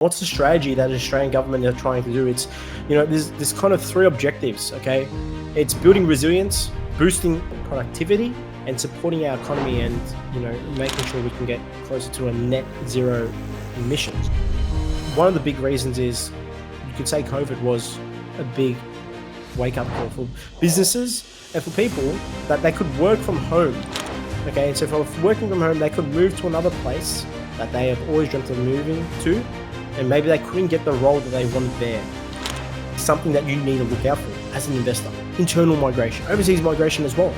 What's the strategy that the Australian government are trying to do? It's, there's kind of three objectives, okay? It's building resilience, boosting productivity, and supporting our economy and, making sure we can get closer to a net zero emissions. One of the big reasons is, you could say COVID was a big wake-up call for businesses and for people that they could work from home, okay? And so for working from home, they could move to another place that they have always dreamt of moving to, and maybe they couldn't get the role that they wanted there. Something that you need to look out for as an investor. Internal migration, overseas migration as well.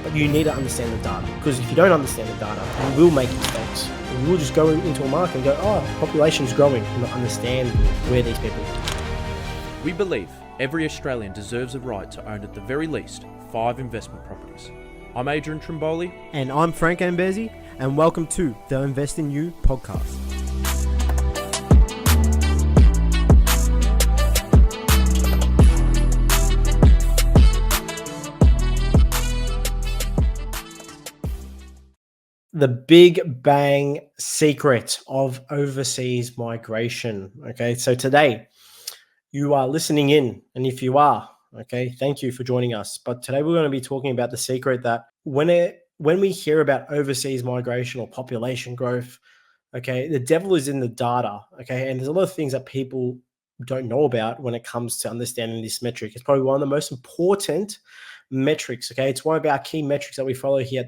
But you need to understand the data, because if you don't understand the data, you will make mistakes. You will just go into a market and go, population's growing, and not understand where these people are. We believe every Australian deserves a right to own at the very least 5 investment properties. I'm Adrian Trimboli. And I'm Frank Ambezi, and welcome to the Invest in You podcast. The big bang secret of overseas migration. Okay, so today you are listening in, and if you are, okay, thank you for joining us. But today we're going to be talking about the secret that when we hear about overseas migration or population growth, okay, the devil is in the data. Okay, and there's a lot of things that people don't know about when it comes to understanding this metric. It's probably one of the most important metrics. Okay, it's one of our key metrics that we follow here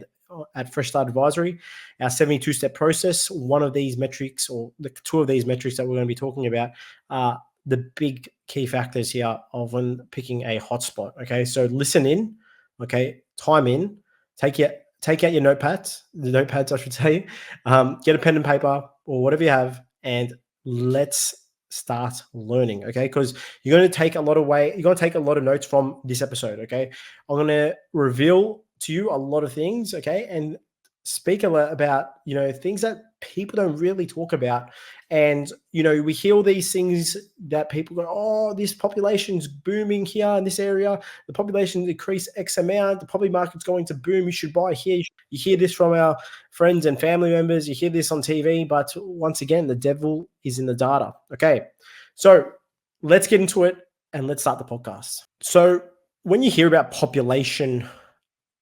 at Fresh Start Advisory, our 72-step process. One of these metrics, or the two of these metrics that we're going to be talking about, are the big key factors here of when picking a hotspot. Okay, so listen in, okay, time in, take out your notepads, I should say, get a pen and paper or whatever you have, and let's start learning, okay? Because you're going to take a lot of notes from this episode, okay? I'm going to reveal to you a lot of things, okay, and speak a lot about things that people don't really talk about. And we hear all these things that people go, this population's booming here in this area, the population increased X amount, the property market's going to boom, you should buy here. You hear this from our friends and family members, you hear this on TV, but once again, the devil is in the data. Okay, so let's get into it and let's start the podcast. So when you hear about population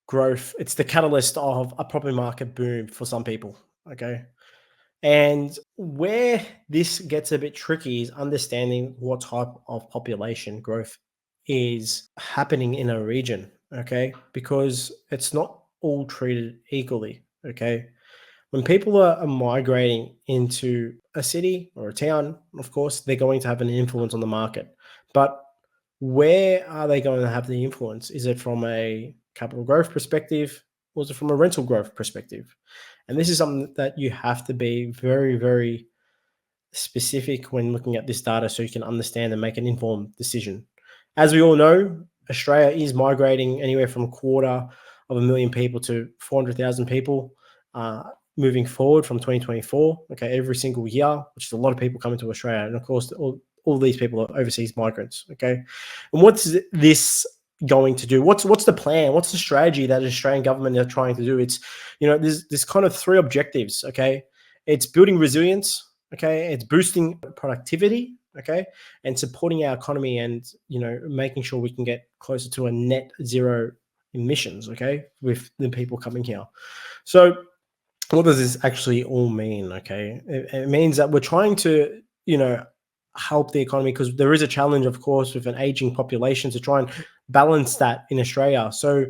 growth, it's the catalyst of a property market boom for some people, okay? And where this gets a bit tricky is understanding what type of population growth is happening in a region, okay? Because it's not all treated equally, okay? When people are migrating into a city or a town, of course, they're going to have an influence on the market. But where are they going to have the influence? Is it from a capital growth perspective, or is it from a rental growth perspective? And this is something that you have to be very, very specific when looking at this data so you can understand and make an informed decision. As we all know, Australia is migrating anywhere from 250,000 people to 400,000 people moving forward from 2024, okay, every single year, which is a lot of people coming to Australia. And of course, all these people are overseas migrants, okay? And what's this going to do? What's the plan? What's the strategy that the Australian government are trying to do? It's, there's kind of three objectives, okay? It's building resilience, okay? It's boosting productivity, okay? And supporting our economy and, making sure we can get closer to a net zero emissions, okay? With the people coming here. So what does this actually all mean, okay? It means that we're trying to, help the economy, because there is a challenge, of course, with an aging population, to try and balance that in Australia. So,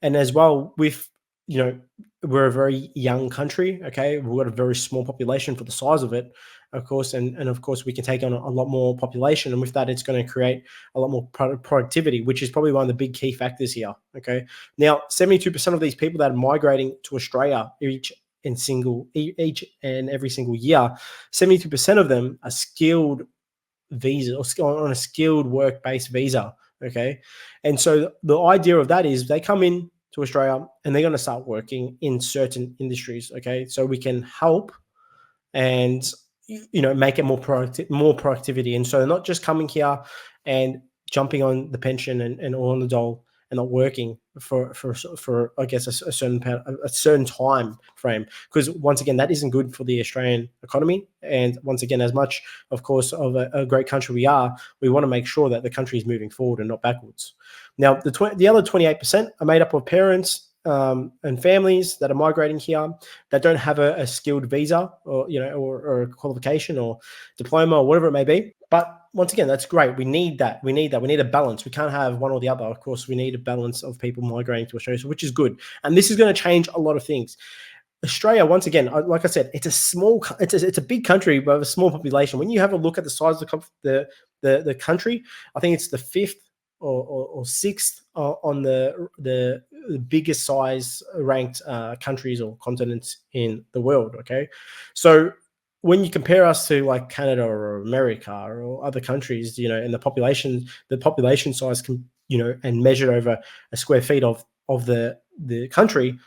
and as well with, we're a very young country, okay? We've got a very small population for the size of it, of course, and of course we can take on a lot more population, and with that it's going to create a lot more productivity, which is probably one of the big key factors here, okay? Now, 72% of these people that are migrating to Australia each and every single year, 72% of them are skilled visa or on a skilled work-based visa, okay? And so the idea of that is they come in to Australia and they're going to start working in certain industries, okay? So we can help and make it more productivity. And so they're not just coming here and jumping on the pension and all on the dole and not working, for I guess a certain time frame, because once again that isn't good for the Australian economy. And once again, as much of course of a great country we want to make sure that the country is moving forward and not backwards. Now the other 28% are made up of parents and families that are migrating here that don't have a skilled visa or a qualification or diploma or whatever it may be. But once again, that's great. We need that. We need a balance. We can't have one or the other. Of course, we need a balance of people migrating to Australia, which is good. And this is going to change a lot of things. Australia, once again, like I said, it's a big country but a small population. When you have a look at the size of the country, I think it's the fifth or sixth on the biggest size ranked countries or continents in the world. Okay, so when you compare us to like Canada or America or other countries, and the population size can, and measured over a square feet of the country,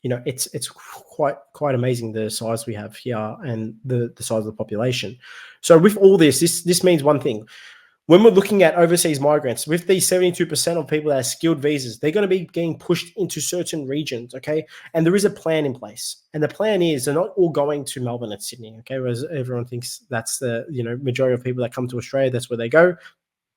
it's quite amazing the size we have here and the size of the population. So with all this means one thing. When we're looking at overseas migrants, with these 72% of people that have skilled visas, they're going to be getting pushed into certain regions, okay? And there is a plan in place. And the plan is they're not all going to Melbourne and Sydney, okay? Whereas everyone thinks that's the, majority of people that come to Australia, that's where they go.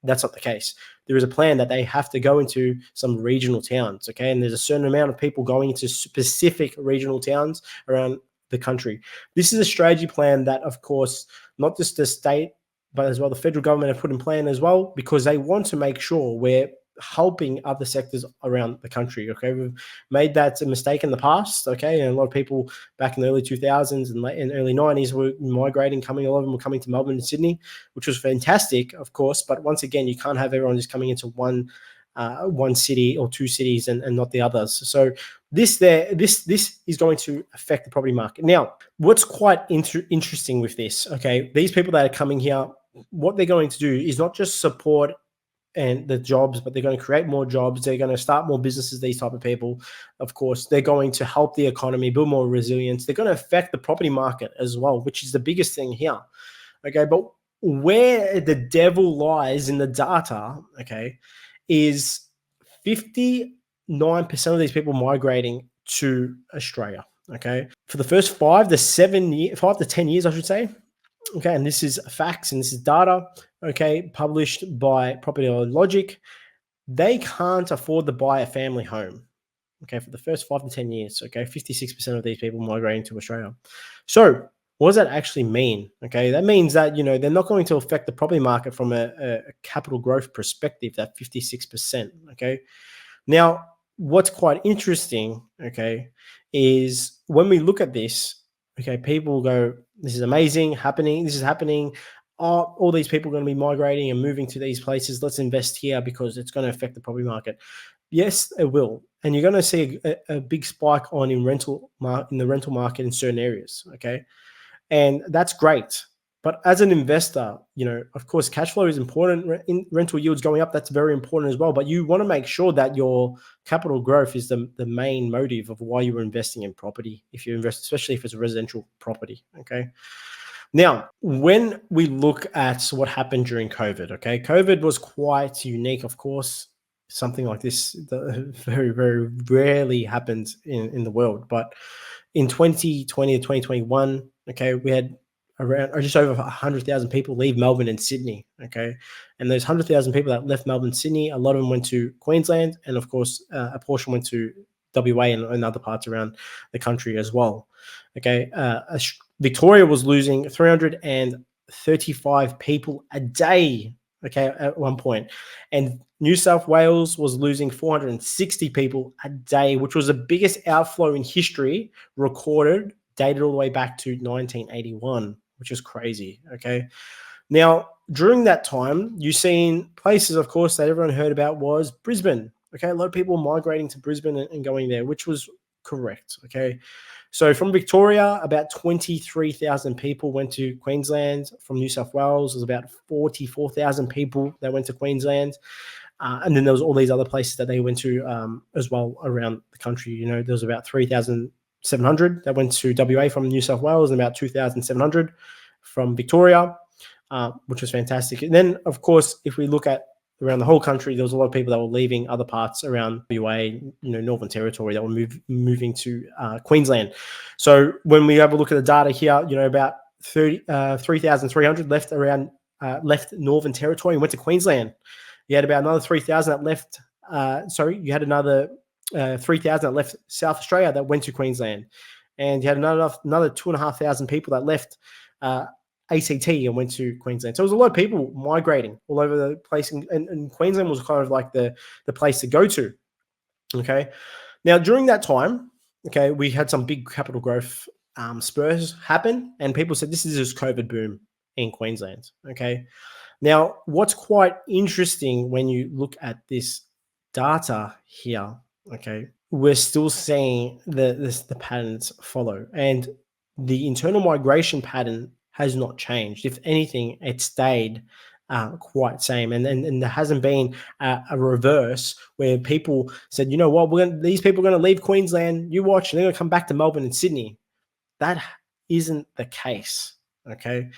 That's not the case. There is a plan that they have to go into some regional towns, okay? And there's a certain amount of people going into specific regional towns around the country. This is a strategy plan that, of course, not just the state, but as well the federal government have put in plan as well, because they want to make sure we're helping other sectors around the country. Okay, we've made that a mistake in the past. Okay, and a lot of people back in the early 2000s and early 90s were migrating, a lot of them were coming to Melbourne and Sydney, which was fantastic, of course. But once again, you can't have everyone just coming into one city or two cities and not the others. So this is going to affect the property market. Now, what's quite interesting with this, okay, these people that are coming here, what they're going to do is not just support and the jobs, but they're going to create more jobs. They're going to start more businesses, these type of people. Of course, they're going to help the economy, build more resilience. They're going to affect the property market as well, which is the biggest thing here. Okay, but where the devil lies in the data, okay, is 59% of these people migrating to Australia. Okay, for the first 5 to 10 years, I should say. Okay, and this is facts and this is data, okay, published by Property Logic. They can't afford to buy a family home, okay, for the first 5 to 10 years, okay, 56% of these people migrating to Australia. So what does that actually mean? Okay, that means that, they're not going to affect the property market from a capital growth perspective, that 56%, okay? Now, what's quite interesting, okay, is when we look at this, okay, people go, this is amazing, this is happening. All these people are going to be migrating and moving to these places. Let's invest here because it's going to affect the property market. Yes, it will. And you're going to see a big spike in the rental market in certain areas, okay? And that's great. But as an investor, of course, cash flow is important. Rental yields going up, that's very important as well. But you want to make sure that your capital growth is the main motive of why you're investing in property, if you invest, especially if it's a residential property, okay? Now, when we look at what happened during COVID, okay, COVID was quite unique, of course. Something like this very, very rarely happens in the world. But in 2020 to 2021, okay, we had around or just over 100,000 people leave Melbourne and Sydney, okay? And those 100,000 people that left Melbourne and Sydney, a lot of them went to Queensland, and of course, a portion went to WA and other parts around the country as well, okay? Victoria was losing 335 people a day, okay, at one point. And New South Wales was losing 460 people a day, which was the biggest outflow in history recorded, dated all the way back to 1981, which is crazy, okay? Now, during that time, you've seen places, of course, that everyone heard about was Brisbane, okay? A lot of people migrating to Brisbane and going there, which was correct, okay? So from Victoria, about 23,000 people went to Queensland. From New South Wales, there's about 44,000 people that went to Queensland. And then there was all these other places that they went to as well around the country. There was about 3,700 that went to WA from New South Wales and about 2,700 from Victoria, which was fantastic. And then, of course, if we look at around the whole country, there was a lot of people that were leaving other parts around WA, Northern Territory, that were moving to Queensland. So when we have a look at the data here, about 3,300 left Northern Territory and went to Queensland. You had about another 3,000 that left. You had another 3,000 that left South Australia that went to Queensland, and you had another 2,500 people that left ACT and went to Queensland. So there was a lot of people migrating all over the place, and Queensland was kind of like the place to go to. Okay, now during that time, okay, we had some big capital growth spurs happen, and people said this is just COVID boom in Queensland. Okay, now what's quite interesting when you look at this data here, okay, we're still seeing the patterns follow, and the internal migration pattern has not changed. If anything, it stayed quite same, and there hasn't been a reverse where people said, you know what, these people are going to leave Queensland. You watch, and they're going to come back to Melbourne and Sydney. That isn't the case. Okay,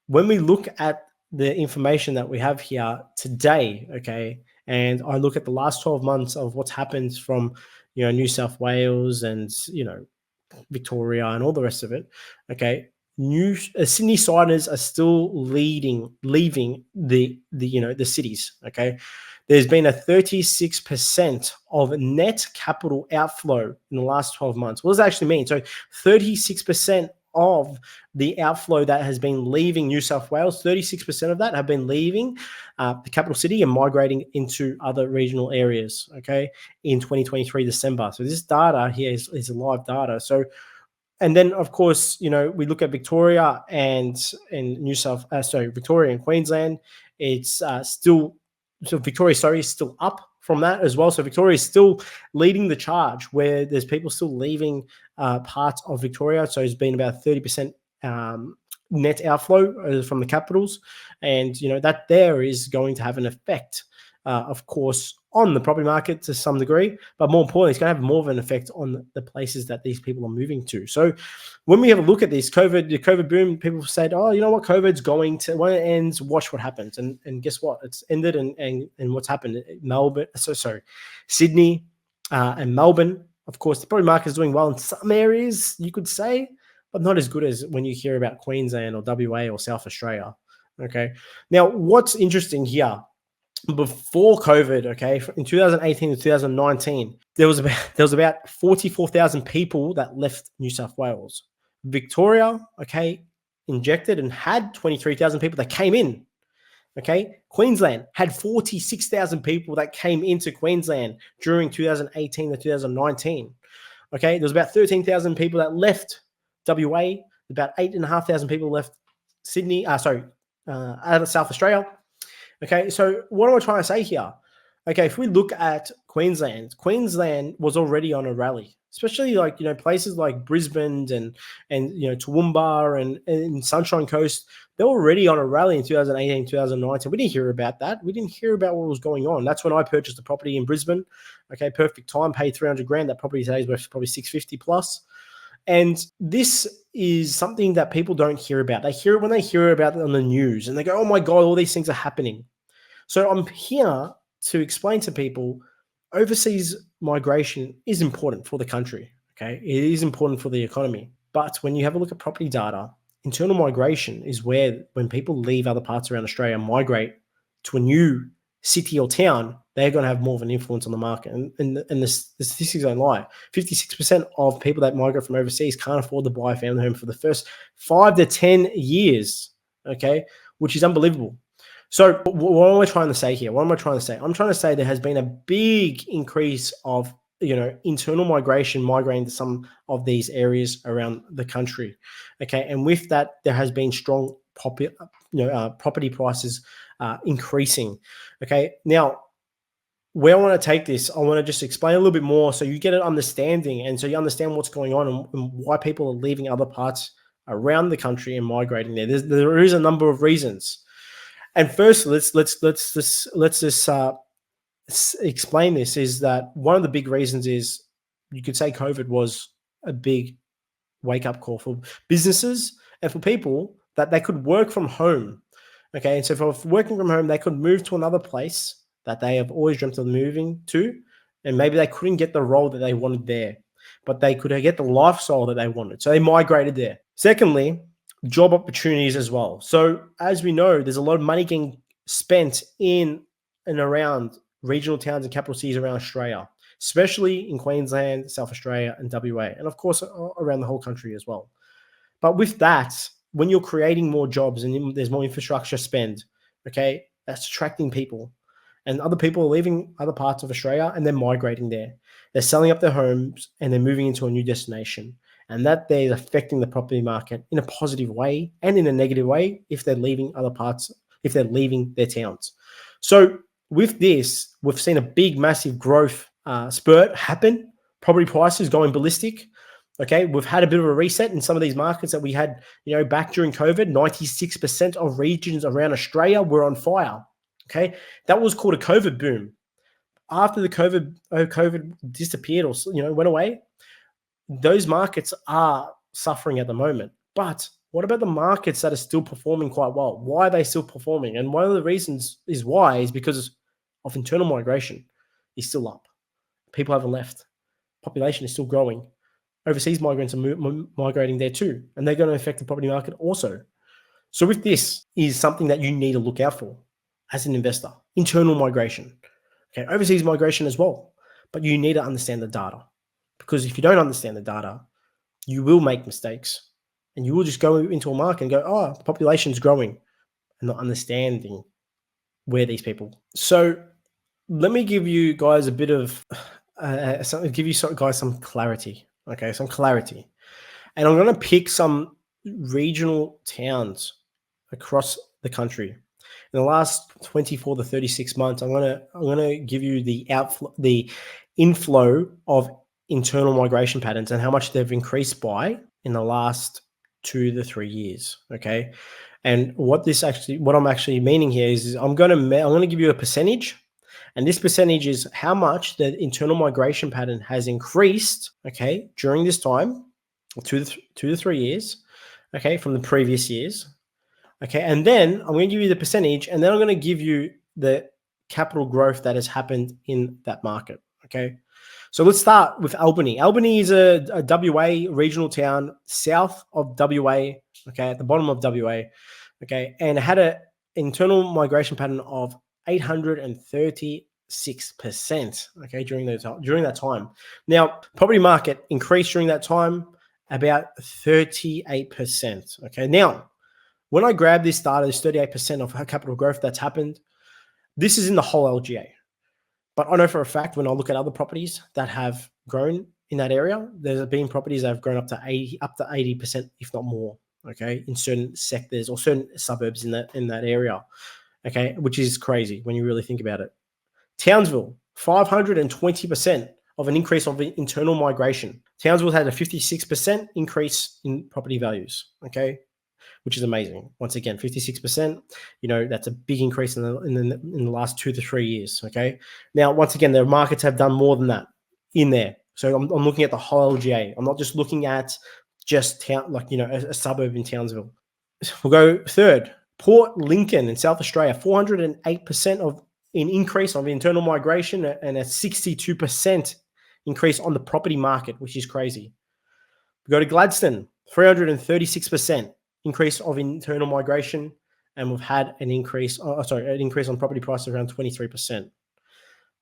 when we look at the information that we have here today, okay, and I look at the last 12 months of what's happened from New South Wales and Victoria and all the rest of it, okay, Sydney siders are still leaving the cities. Okay, there's been a 36% of net capital outflow in the last 12 months. What does that actually mean? So 36% of the outflow that has been leaving New South Wales, 36% of that have been leaving the capital city and migrating into other regional areas, okay, in 2023 December. So this data here is live data. So, and then of course, we look at Victoria and Victoria and Queensland. It's Victoria is still up from that as well. So Victoria is still leading the charge, where there's people still leaving parts of Victoria. So it's been about 30% net outflow from the capitals, and that there is going to have an effect, of course, on the property market to some degree, but more importantly, it's going to have more of an effect on the places that these people are moving to. So when we have a look at this the COVID boom, people said, oh, you know what, COVID's going to, when it ends, watch what happens. And guess what? It's ended, and what's happened? Sydney and Melbourne, of course, the property market is doing well in some areas, you could say, but not as good as when you hear about Queensland or WA or South Australia. Okay. Now, what's interesting here, before COVID, okay, in 2018 to 2019, there was about 44,000 people that left New South Wales. Victoria, okay, injected and had 23,000 people that came in. Okay, Queensland had 46,000 people that came into Queensland during 2018 to 2019. Okay, there was about 13,000 people that left WA, about 8,500 people left Sydney, out of South Australia. Okay, so what am I trying to say here? Okay, if we look at Queensland was already on a rally, especially places like Brisbane and Toowoomba and Sunshine Coast. They were already on a rally in 2018, 2019. We didn't hear about that. We didn't hear about what was going on. That's when I purchased a property in Brisbane. Okay, perfect time, paid 300 grand. That property today is worth probably 650 plus. And this is something that people don't hear about. They hear it when they hear about it on the news, and they go, oh my God, all these things are happening. So I'm here to explain to people, overseas migration is important for the country. Okay, it is important for the economy. But when you have a look at property data, internal migration is when people leave other parts around Australia and migrate to a new city or town, they're going to have more of an influence on the market. And the statistics don't lie. 56% of people that migrate from overseas can't afford to buy a family home for the first 5 to 10 years, okay, which is unbelievable. So what am I trying to say here? What am I trying to say? I'm trying to say there has been a big increase of internal migration migrating to some of these areas around the country, okay, and with that there has been strong property prices increasing. Okay, now where I want to take this, I want to just explain a little bit more so you get an understanding, and so you understand what's going on and why people are leaving other parts around the country and migrating there. There is a number of reasons. And first, let's just explain this. Is that one of the big reasons is, you could say COVID was a big wake up call for businesses and for people that they could work from home. Okay. And so for working from home, they could move to another place that they have always dreamt of moving to. And maybe they couldn't get the role that they wanted there, but they could get the lifestyle that they wanted. So they migrated there. Secondly, job opportunities as well. So as we know, there's a lot of money getting spent in and around regional towns and capital cities around Australia, especially in Queensland, South Australia, and WA, and of course around the whole country as well. But with that, when you're creating more jobs and there's more infrastructure spend, okay, that's attracting people. And other people are leaving other parts of Australia and they're migrating there. They're selling up their homes and they're moving into a new destination. And that there is affecting the property market in a positive way and in a negative way if they're leaving other parts, if they're leaving their towns. So with this, we've seen a big, massive growth spurt happen. Property prices going ballistic. Okay, we've had a bit of a reset in some of these markets that we had, back during COVID. 96% of regions around Australia were on fire. Okay, that was called a COVID boom. After the COVID disappeared or went away, those markets are suffering at the moment. But what about the markets that are still performing quite well? Why are they still performing? And one of the reasons is because of internal migration is still up. People haven't left. Population is still growing. Overseas migrants are migrating there too, and they're going to affect the property market also. So with this is something that you need to look out for as an investor, internal migration, okay, overseas migration as well. But you need to understand the data, because if you don't understand the data, you will make mistakes and you will just go into a market and go, oh, the population is growing, and not understanding where these people. So let me give you guys a bit of, some clarity. Okay, some clarity. And I'm going to pick some regional towns across the country. In the last 24 to 36 months, I'm going to give you the inflow of internal migration patterns and how much they've increased by in the last 2 to 3 years. Okay, and what I'm actually meaning here is I'm going to give you a percentage. And this percentage is how much the internal migration pattern has increased, okay, during this time, 2 to 3 years, okay, from the previous years, okay. And then I'm going to give you the percentage, and then I'm going to give you the capital growth that has happened in that market, okay. So let's start with Albany. Albany is a WA regional town south of WA, okay, at the bottom of WA, okay, and it had an internal migration pattern of 836%, okay, during that time. Now, property market increased during that time about 38%. Okay. Now, when I grab this data, this 38% of capital growth that's happened, this is in the whole LGA. But I know for a fact when I look at other properties that have grown in that area, there's been properties that have grown up to 80%, if not more, okay, in certain sectors or certain suburbs in that area. Okay, which is crazy when you really think about it. Townsville, 520% of an increase of internal migration. Townsville had a 56% increase in property values, okay, which is amazing. Once again, 56%, that's a big increase in the last 2 to 3 years, okay. Now, once again, the markets have done more than that in there. So I'm looking at the whole LGA. I'm not just looking at just a suburb in Townsville. We'll go third. Port Lincoln in South Australia, 408% of an increase of internal migration and a 62% increase on the property market, which is crazy. We go to Gladstone, 336% increase of internal migration, and we've had an increase on property price around 23%.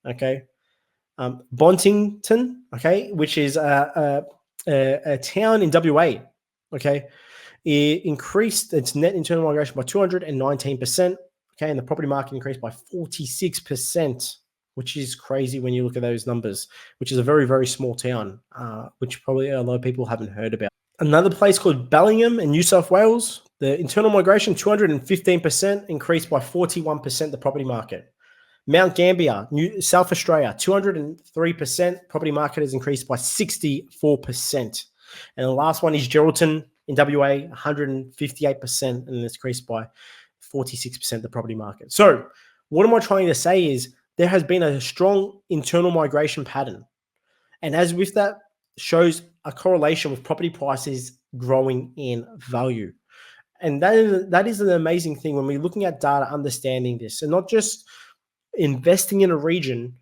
Okay. Bontington, okay, which is a town in WA, okay, it increased its net internal migration by 219%, okay, and the property market increased by 46%, which is crazy when you look at those numbers, which is a very, very small town, which probably a lot of people haven't heard about. Another place called Bellingham in New South Wales, the internal migration, 215%, increased by 41%, the property market. Mount Gambier, South Australia, 203%, property market has increased by 64%. And the last one is Geraldton in WA, 158%, and it's increased by 46%, the property market. So what am I trying to say is there has been a strong internal migration pattern. And as with that, shows a correlation with property prices growing in value. And that is an amazing thing when we're looking at data, understanding this, and not just investing in a region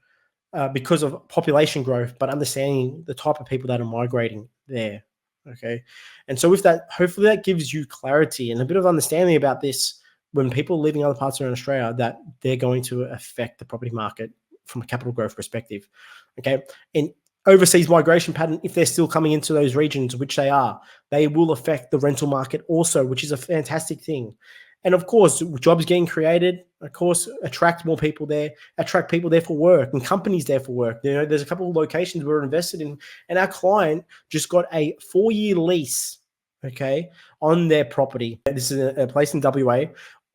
because of population growth, but understanding the type of people that are migrating there. Okay. And so with that, hopefully that gives you clarity and a bit of understanding about this when people are living in other parts around Australia, that they're going to affect the property market from a capital growth perspective. Okay. And overseas migration pattern, if they're still coming into those regions, which they are, they will affect the rental market also, which is a fantastic thing. And of course, jobs getting created, of course, attract more people there, attract people there for work and companies there for work. You know, there's a couple of locations we're invested in, and our client just got a 4-year lease, okay, on their property. This is a place in WA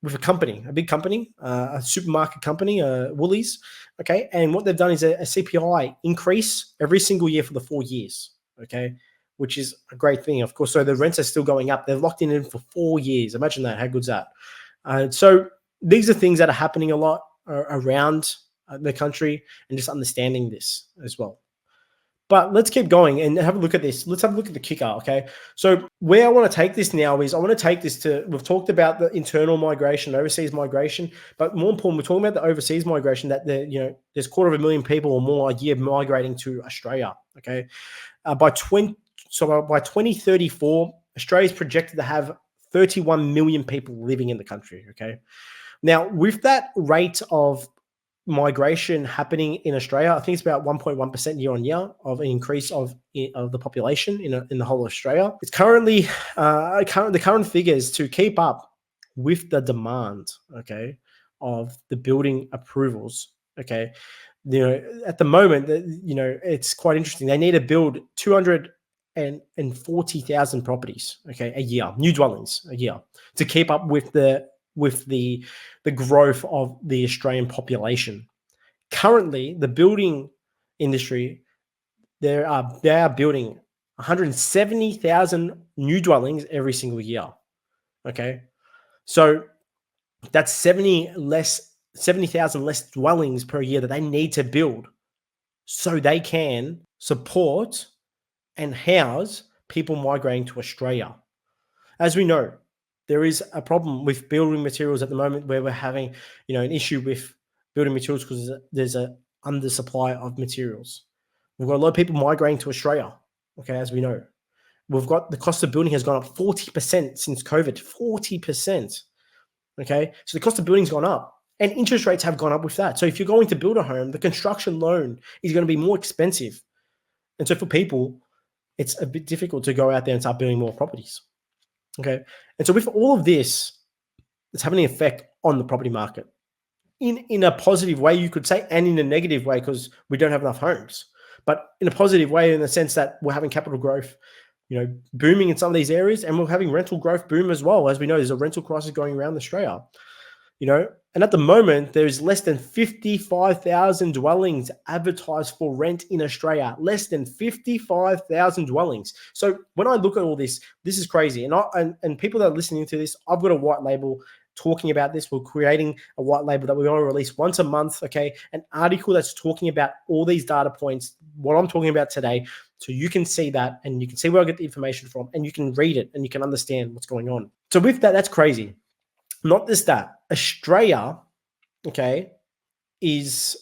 with a company, a big company, a supermarket company, Woolies, okay. And what they've done is a CPI increase every single year for the 4 years, okay, which is a great thing, of course. So the rents are still going up. They've locked in for 4 years. Imagine that. How good's that? So these are things that are happening a lot around the country, and just understanding this as well. But let's keep going and have a look at this. Let's have a look at the kicker, okay? So where I want to take this now is I want to take this to, we've talked about the internal migration, overseas migration, but more important, we're talking about the overseas migration, that there's 250,000 people or more a year migrating to Australia, okay? By 2034, Australia is projected to have 31 million people living in the country, okay? Now, with that rate of migration happening in Australia, I think it's about 1.1% year on year of an increase of the population in the whole of Australia. It's currently the current figures to keep up with the demand, okay, of the building approvals, okay. At the moment, it's quite interesting. They need to build 240,000 properties, okay, a year, new dwellings a year, to keep up with the growth of the Australian population. Currently, the building industry, they are building 170,000 new dwellings every single year. Okay, so that's 70,000 less dwellings per year that they need to build, so they can support and house people migrating to Australia. As we know, there is a problem with building materials at the moment, where we're having, an issue with building materials because there's a undersupply of materials. We've got a lot of people migrating to Australia, okay, as we know. We've got the cost of building has gone up 40% since COVID, 40%, okay? So the cost of building has gone up, and interest rates have gone up with that. So if you're going to build a home, the construction loan is going to be more expensive. And so for people, it's a bit difficult to go out there and start building more properties. Okay. And so with all of this, it's having an effect on the property market in a positive way, you could say, and in a negative way, because we don't have enough homes. But in a positive way, in the sense that we're having capital growth, booming in some of these areas, and we're having rental growth boom as well. As we know, there's a rental crisis going around Australia. And at the moment, there's less than 55,000 dwellings advertised for rent in Australia. Less than 55,000 dwellings. So when I look at all this, this is crazy. And people that are listening to this, I've got a white label talking about this. We're creating a white label that we're going to release once a month, okay? An article that's talking about all these data points, what I'm talking about today, so you can see that, and you can see where I get the information from, and you can read it, and you can understand what's going on. So with that, that's crazy. Not just that, Australia, okay, is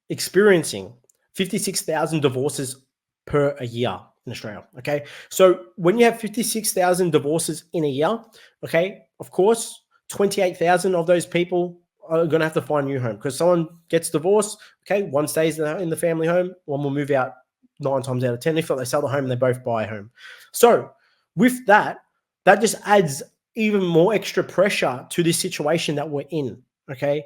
experiencing 56,000 divorces per a year in Australia, okay? So when you have 56,000 divorces in a year, okay, of course, 28,000 of those people are going to have to find a new home, because someone gets divorced, okay, one stays in the family home, one will move out 9 times out of 10. If not, they sell the home and they both buy a home. So with that, that just adds even more extra pressure to this situation that we're in, okay?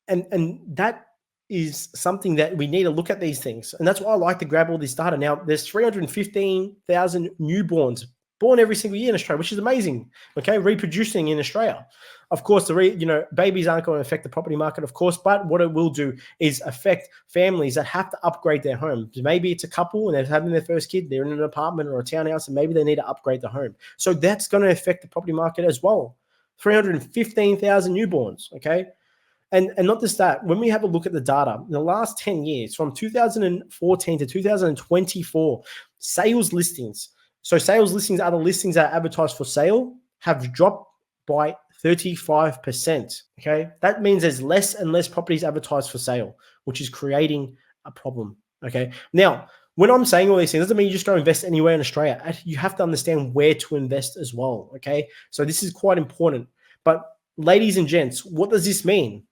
And that is something that we need to look at these things. And that's why I like to grab all this data. Now, there's 315,000 newborns born every single year in Australia, which is amazing, okay? Reproducing in Australia. Of course, babies aren't going to affect the property market, of course, but what it will do is affect families that have to upgrade their home. Maybe it's a couple and they're having their first kid, they're in an apartment or a townhouse, and maybe they need to upgrade the home. So that's going to affect the property market as well. 315,000 newborns, okay? And not just that, when we have a look at the data, in the last 10 years, from 2014 to 2024, sales listings. So sales listings are the listings that are advertised for sale, have dropped by 35%. Okay. That means there's less and less properties advertised for sale, which is creating a problem. Okay. Now, when I'm saying all these things, doesn't mean you just go invest anywhere in Australia. You have to understand where to invest as well. Okay. So this is quite important. But ladies and gents, what does this mean?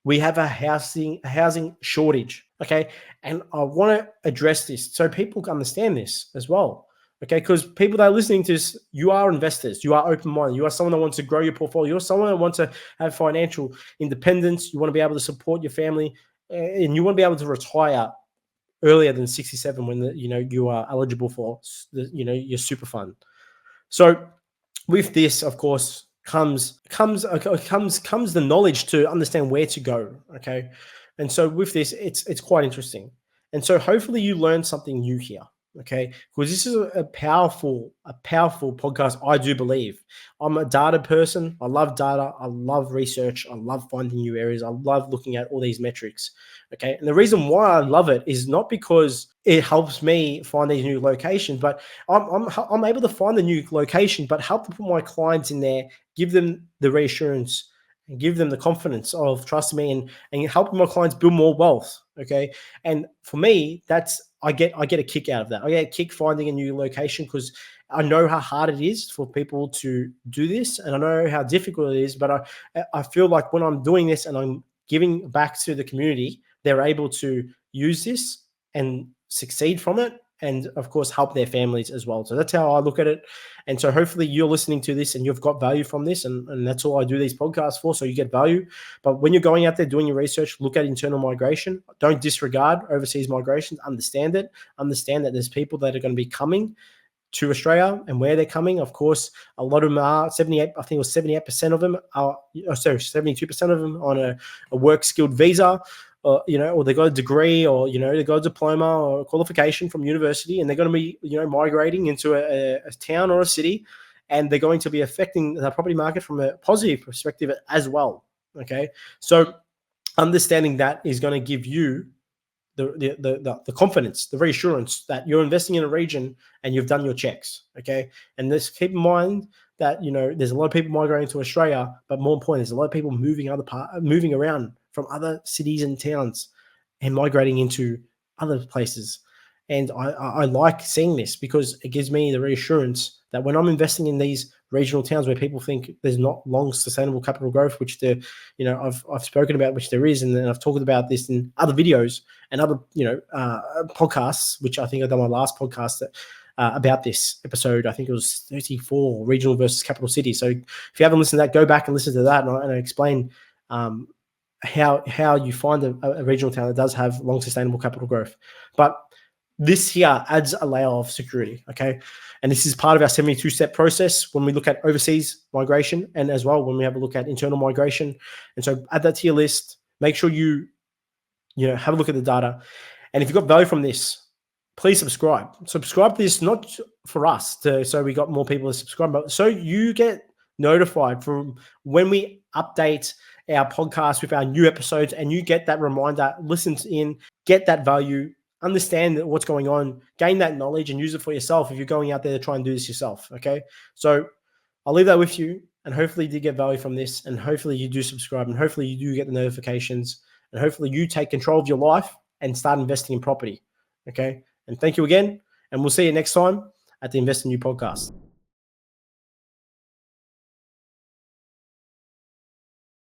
We have a housing shortage. Okay. And I want to address this so people can understand this as well. Okay, because people that are listening to this, you are investors, you are open-minded, you are someone that wants to grow your portfolio, you're someone that wants to have financial independence, you want to be able to support your family, and you want to be able to retire earlier than 67 when you are eligible for your super fund. So with this, of course, comes the knowledge to understand where to go. Okay, and so with this, it's quite interesting, and so hopefully you learned something new here. Okay, because this is a powerful podcast. I do believe I'm a data person. I love data. I love research. I love finding new areas. I love looking at all these metrics. Okay, and the reason why I love it is not because it helps me find these new locations, but I'm able to find the new location, but help to put my clients in there, give them the reassurance, and give them the confidence of trust me, and help my clients build more wealth. Okay, and for me, I get a kick out of that. I get a kick finding a new location because I know how hard it is for people to do this, and I know how difficult it is. But I feel like when I'm doing this and I'm giving back to the community, they're able to use this and succeed from it, and of course help their families as well. So that's how I look at it. And so hopefully you're listening to this and you've got value from this, and that's all I do these podcasts for, so you get value. But when you're going out there doing your research, look at internal migration. Don't disregard overseas migrations. Understand it. Understand that there's people that are going to be coming to Australia, and where they're coming. Of course, a lot of them are 78. I think it was 78% of them are, 72% of them on a work skilled visa. Or they got a degree, or they got a diploma or a qualification from university, and they're going to be migrating into a town or a city, and they're going to be affecting the property market from a positive perspective as well. So understanding that is going to give you the confidence, the reassurance that you're investing in a region and you've done your checks. And let's keep in mind that there's a lot of people migrating to Australia, but more important, there's a lot of people moving around from other cities and towns and migrating into other places. And I like seeing this because it gives me the reassurance that when I'm investing in these regional towns where people think there's not long sustainable capital growth, which I've spoken about, which there is, and then I've talked about this in other videos and other podcasts, which I think I've done my last podcast about this episode. I think it was 34, regional versus capital city. So if you haven't listened to that, go back and listen to that, and I explain how you find a regional town that does have long sustainable capital growth. But this here adds a layer of security, and this is part of our 72-step process when we look at overseas migration, and as well when we have a look at internal migration. And so add that to your list. Make sure you have a look at the data, and if you've got value from this, please subscribe to this, not for us so we got more people to subscribe, but so you get notified from when we update our podcast with our new episodes, and you get that reminder, listen in, get that value, understand what's going on, gain that knowledge, and use it for yourself if you're going out there to try and do this yourself. So I'll leave that with you, and hopefully you did get value from this, and hopefully you do subscribe, and hopefully you do get the notifications, and hopefully you take control of your life and start investing in property. And thank you again, and we'll see you next time at the Invest in You podcast.